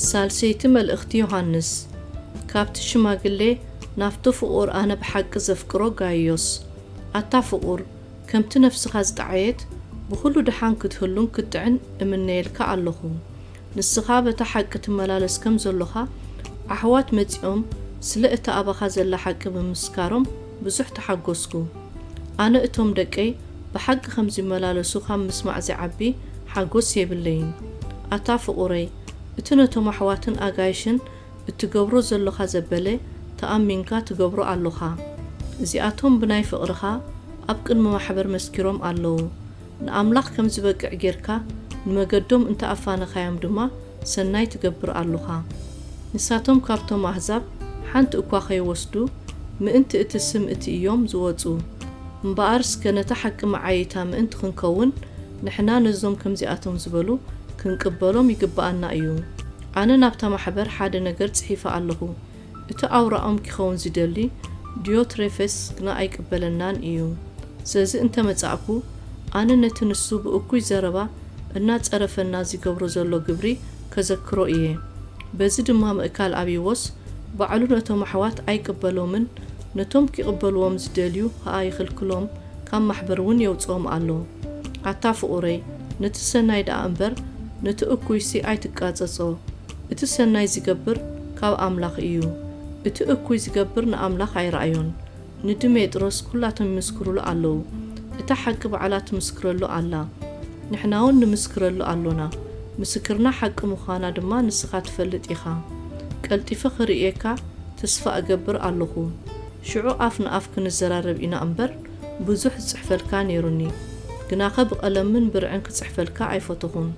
ሳልሰይቲ መልእኽቲ ዮሐንስ ካብቲ ሽማግሌ ናፍቶ ፍቁር ኣነ ብሓቂ ዘፍቅሮ ጋይዮስ ኣታ ፍቁር ከምቲ ነፍስኻ ዝጠዓየት ብኩሉ ድሓን ክትህሉን ክትዕን እምነየልካ ኣለኹ ንስኻ በታ ሓቂ ትመላለስ ከም ዘለኻ ኣሕዋት መጺኦም ስለ እቲ ኣባኻ ዘላ ሓቂ ብምስካሮም ብዙሕ ተሓጎስኩ ኣነ እቶም ደቀይ ብሓቂ ከም ዝመላለሱ ካብ ምስማዕ ዝዓቢ ሓጎስ የብለይን ኣታ ፍቁረይ እቲ ነቶም ኣሕዋትን ኣጋይሽን እትገብሮ ዘለኻ ዘበለ ተኣሚንካ ትገብሮ ኣለኻ እዚኣቶም ብናይ ፍቅርኻ ኣብ ቅድሚ ማሕበር መስኪሮም ኣለዉ ንኣምላኽ ከም ዝበቅዕ ጌርካ ንመገዶም እንተኣፋነኻዮም ድማ ሰናይ ትገብር ኣለኻ ንሳቶም ካብቶም ኣሕዛብ ሓንቲ እኳ ከይወስዱ ምእንቲ እቲ ስም እቲ እዮም ዝወፁ እምበኣርስ ከነታ ሓቂ መዓይታ ምእንቲ ክንከውን ንሕና ነዞም ከምዚኣቶም ዝበሉ ክንቅበሎም ይግባአና እዩ ኣነ ናብታ ማሕበር ሓደ ነገር ጽሒፈ ኣለኹ እቲ ኣውራኦም ክኸውን ዝደሊ ዲዮትሬፈስ ግና ኣይቅበለናን እዩ ስለዚ እንተ መጻእኩ ኣነ ነቲ ንሱ ብእኩይ ዘረባ እናጸረፈና ዝገብሮ ዘሎ ግብሪ ከዘክሮ እየ በዚ ድማ ምእካል ኣብይዎስ ባዕሉ ነቶም ኣሕዋት ኣይቅበሎምን ነቶም ክቕበልዎም ዝደልዩ ኸኣ ይኽልክሎም ካብ ማሕበር እውን የውፅኦም ኣሎ ኣታ ፍቁረይ ነቲ ሰናይ ደኣ እምበር ነቲ እኩይሲ ኣይትቃጸጾ እቲ ሰናይ ዝገብር ካብ ኣምላኽ እዩ እቲ እኩይ ዝገብር ንኣምላኽ ኣይረኣዮን ንድሜጥሮስ ኩላቶም ይምስክሩሉ ኣለዉ እታ ሓቂ ባዕላ ትምስክረሉ ኣላ ንሕና እውን ንምስክረሉ ኣሎና ምስክርና ሓቂ ምዃና ድማ ንስኻ ትፈልጥ ኢኻ ቀልጢፈ ክርእየካ ተስፋ እገብር ኣለኹ ሽዑ ኣፍ ንኣፍ ክንዘራረብ ኢና እምበር ብዙሕ ዝጽሕፈልካ ነይሩኒ ግናኸ ብቐለምን ብርዕን ክጽሕፈልካ ኣይፈተኹን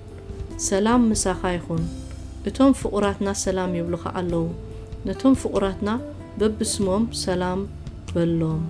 ሰላም ምሳኻ ይኹን እቶም ፍቁራትና ሰላም ይብሉኻ ኣለዉ ነቶም ፍቁራትና በብስሞም ሰላም በሎም